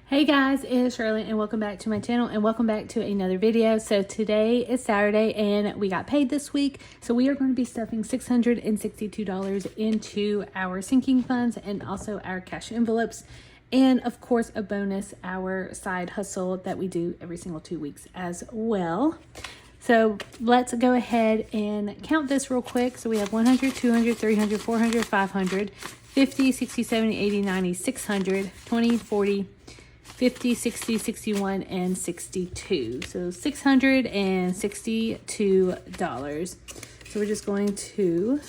Hey guys, it's Shirley and welcome back to my channel and welcome back to another video. So today is Saturday and we got paid this week. So we are going to be stuffing $662 into our sinking funds and also our cash envelopes. And of course, a bonus, our side hustle that we do every single 2 weeks as well. So let's go ahead and count this real quick. So we have 100, 200, 300, 400, 500, 50, 60, 70, 80, 90, 600, 20, 40, 50, 60, 61, and 62. So $662. So we're just going to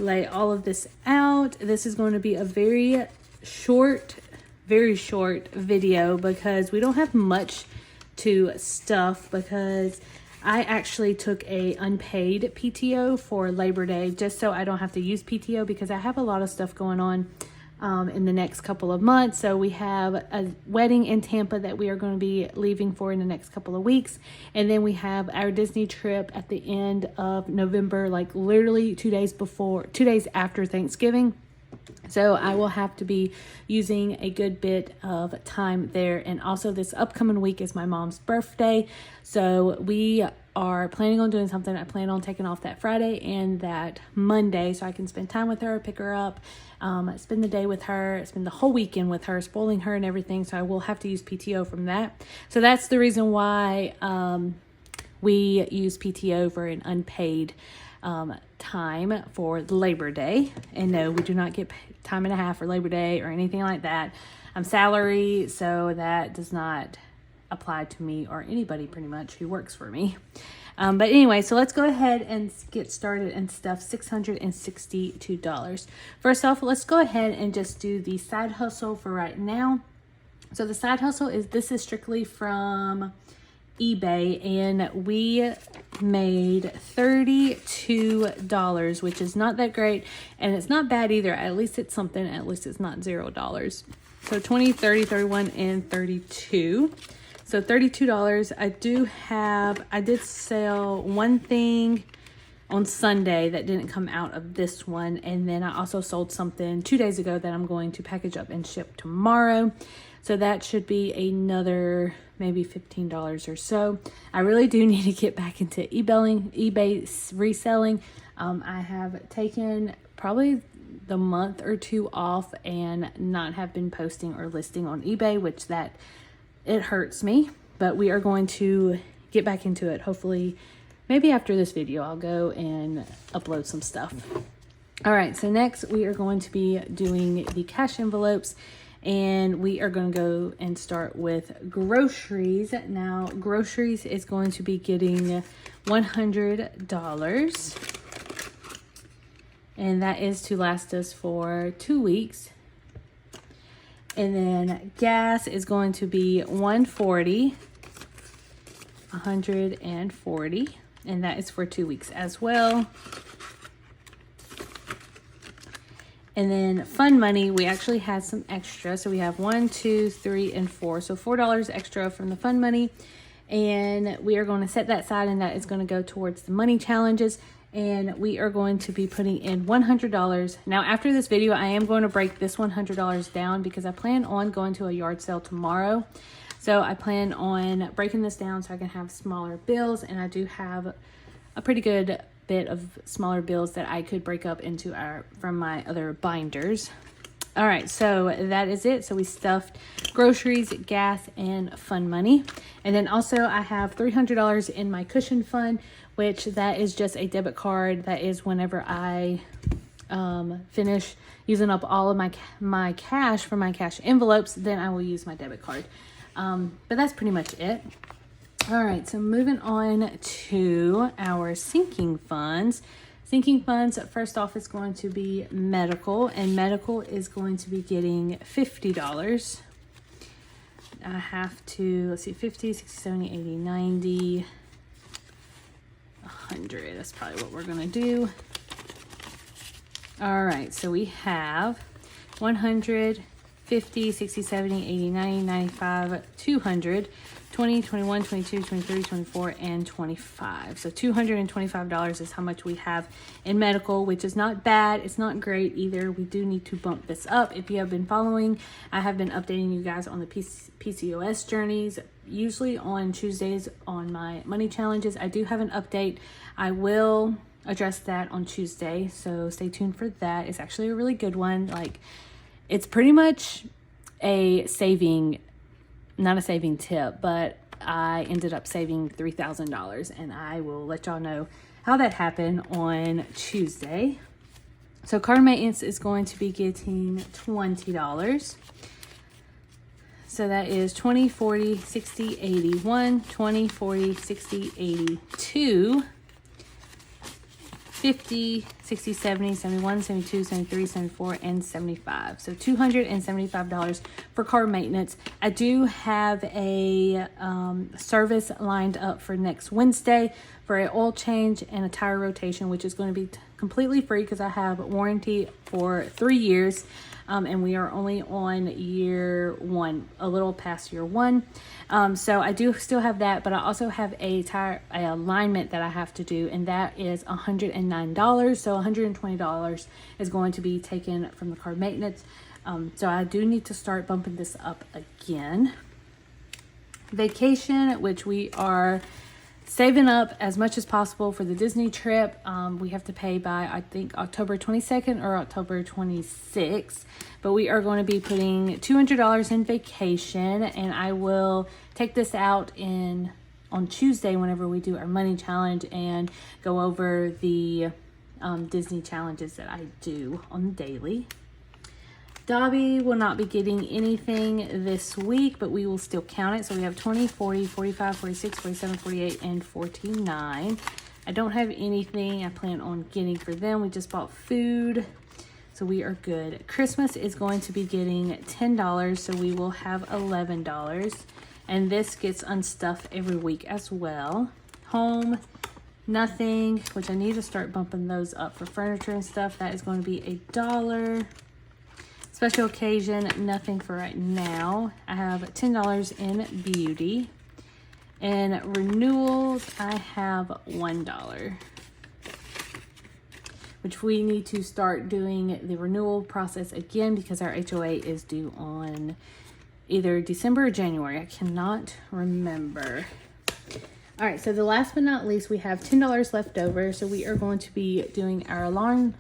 lay all of this out. This is going to be a very short video because we don't have much to stuff, because I actually took a unpaid PTO for Labor Day just so I don't have to use PTO, because I have a lot of stuff going on in the next couple of months. So we have a wedding in Tampa that we are going to be leaving for in the next couple of weeks, and then we have our Disney trip at the end of November, like literally 2 days after Thanksgiving. So I will have to be using a good bit of time there. And also this upcoming week is my mom's birthday, so we are planning on doing something. I plan on taking off that Friday and that Monday so I can spend time with her, pick her up, spend the day with her, spend the whole weekend with her, spoiling her and everything. So I will have to use PTO from that. So that's the reason why we use PTO for an unpaid time for Labor Day. And no, we do not get time and a half for Labor Day or anything like that. I'm salary, so that does not apply to me or anybody pretty much who works for me. But anyway, so let's go ahead and get started and stuff $662. First off, let's go ahead and just do the side hustle for right now. So the side hustle this is strictly from eBay, and we made $32, which is not that great, and it's not bad either. At least it's something. At least it's not $0. So 20, 30, 31, and 32. So $32. I did sell one thing on Sunday that didn't come out of this one, and then I also sold something 2 days ago that I'm going to package up and ship tomorrow. So that should be another maybe $15 or so. I really do need to get back into eBay reselling. I have taken probably the month or two off and not have been posting or listing on eBay, which it hurts me, but we are going to get back into it. Hopefully, maybe after this video, I'll go and upload some stuff. All right, so next we are going to be doing the cash envelopes, and we are going to go and start with groceries. Now, groceries is going to be getting $100, and that is to last us for 2 weeks. And then gas is going to be $140, and that is for 2 weeks as well. And then fund money, we actually had some extra. So we have 1, 2, 3, and 4. So $4 extra from the fund money. And we are going to set that aside, and that is going to go towards the money challenges. And we are going to be putting in $100. Now, after this video, I am going to break this $100 down because I plan on going to a yard sale tomorrow. So I plan on breaking this down so I can have smaller bills. And I do have a pretty good bit of smaller bills that I could break up into from my other binders. All right, so that is it. So we stuffed groceries, gas, and fund money. And then also I have $300 in my cushion fund, which that is just a debit card. That is whenever I finish using up all of my cash for my cash envelopes, then I will use my debit card. But that's pretty much it. All right, so moving on to our sinking funds. Sinking funds, first off, is going to be medical, and medical is going to be getting $50. I have to, let's see, 50, 60, 70, 80, 90, 100. That's probably what we're going to do. All right, so we have 100, 50, 60, 70, 80, 90, 95, 200, 20, 21, 22, 23, 24, and 25. So $225 is how much we have in medical, which is not bad. It's not great either. We do need to bump this up. If you have been following, I have been updating you guys on the PCOS journeys, usually on Tuesdays on my money challenges. I do have an update. I will address that on Tuesday, so stay tuned for that. It's actually a really good one. Like, it's pretty much a saving, not a saving tip, but I ended up saving $3,000, and I will let y'all know how that happened on Tuesday. So car maintenance is going to be getting $20. So that is 20, 40, 60, 81, 20, 40, 60, 82, 50, 60, 70, 71, 72, 73, 74, and 75. So $275 for car maintenance. I do have a service lined up for next Wednesday for an oil change and a tire rotation, which is going to be completely free because I have warranty for 3 years. And we are only on year 1, a little past year 1. So I do still have that, but I also have a alignment that I have to do, and that is $109. So $120 is going to be taken from the car maintenance. So I do need to start bumping this up again. Vacation, which we are saving up as much as possible for the Disney trip. We have to pay by, I think, October 22nd or October 26th. But we are going to be putting $200 in vacation, and I will take this out on Tuesday whenever we do our money challenge and go over the Disney challenges that I do on the daily. Dobby will not be getting anything this week, but we will still count it. So we have 20, 40, 45, 46, 47, 48, and 49. I don't have anything I plan on getting for them. We just bought food, so we are good. Christmas is going to be getting $10, so we will have $11. And this gets unstuffed every week as well. Home, nothing, which I need to start bumping those up for furniture and stuff. That is going to be $1. Special occasion, nothing for right now. I have $10 in beauty. And renewals, I have $1. Which we need to start doing the renewal process again because our HOA is due on either December or January. I cannot remember. All right, so the last but not least, we have $10 left over. So we are going to be doing our long-term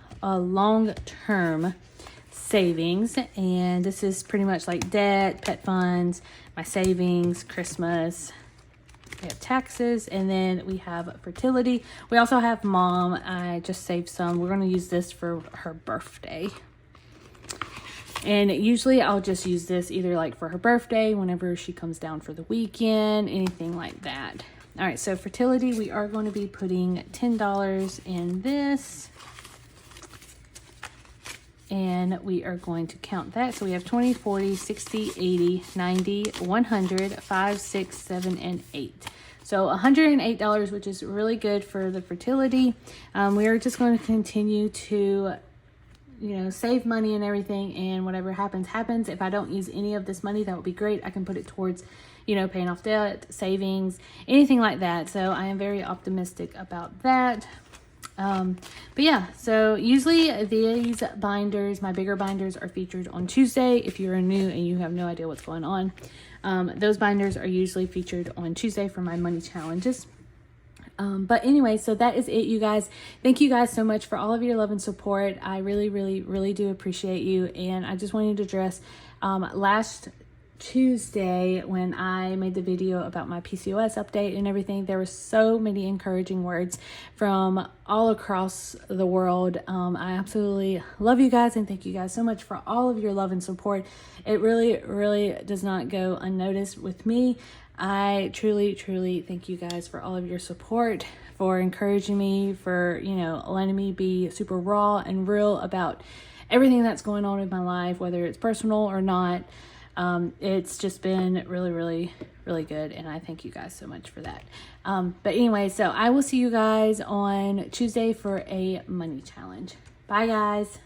savings, and this is pretty much like debt, pet funds, my savings, Christmas. We have taxes, and then we have fertility. We also have mom. I just saved some. We're going to use this for her birthday, and usually I'll just use this either like for her birthday, whenever she comes down for the weekend, anything like that. All right, so fertility, we are going to be putting $10 in this. And we are going to count that. So we have 20, 40, 60, 80, 90, 100, 5, 6, 7, and 8. So $108, which is really good for the fertility. We are just going to continue to, save money and everything. And whatever happens, happens. If I don't use any of this money, that would be great. I can put it towards, paying off debt, savings, anything like that. So I am very optimistic about that. But yeah, so usually these binders, my bigger binders, are featured on Tuesday. If you're new and you have no idea what's going on, those binders are usually featured on Tuesday for my money challenges. But anyway, so that is it, you guys. Thank you guys so much for all of your love and support. I really, really, really do appreciate you. And I just wanted to address, last Tuesday when I made the video about my PCOS update and everything, there were so many encouraging words from all across the world. I absolutely love you guys, and thank you guys so much for all of your love and support. It really, really does not go unnoticed with me. I truly, truly thank you guys for all of your support, for encouraging me, for, letting me be super raw and real about everything that's going on in my life, whether it's personal or not. It's just been really, really, really good, and I thank you guys so much for that. But anyway, so I will see you guys on Tuesday for a money challenge. Bye, guys.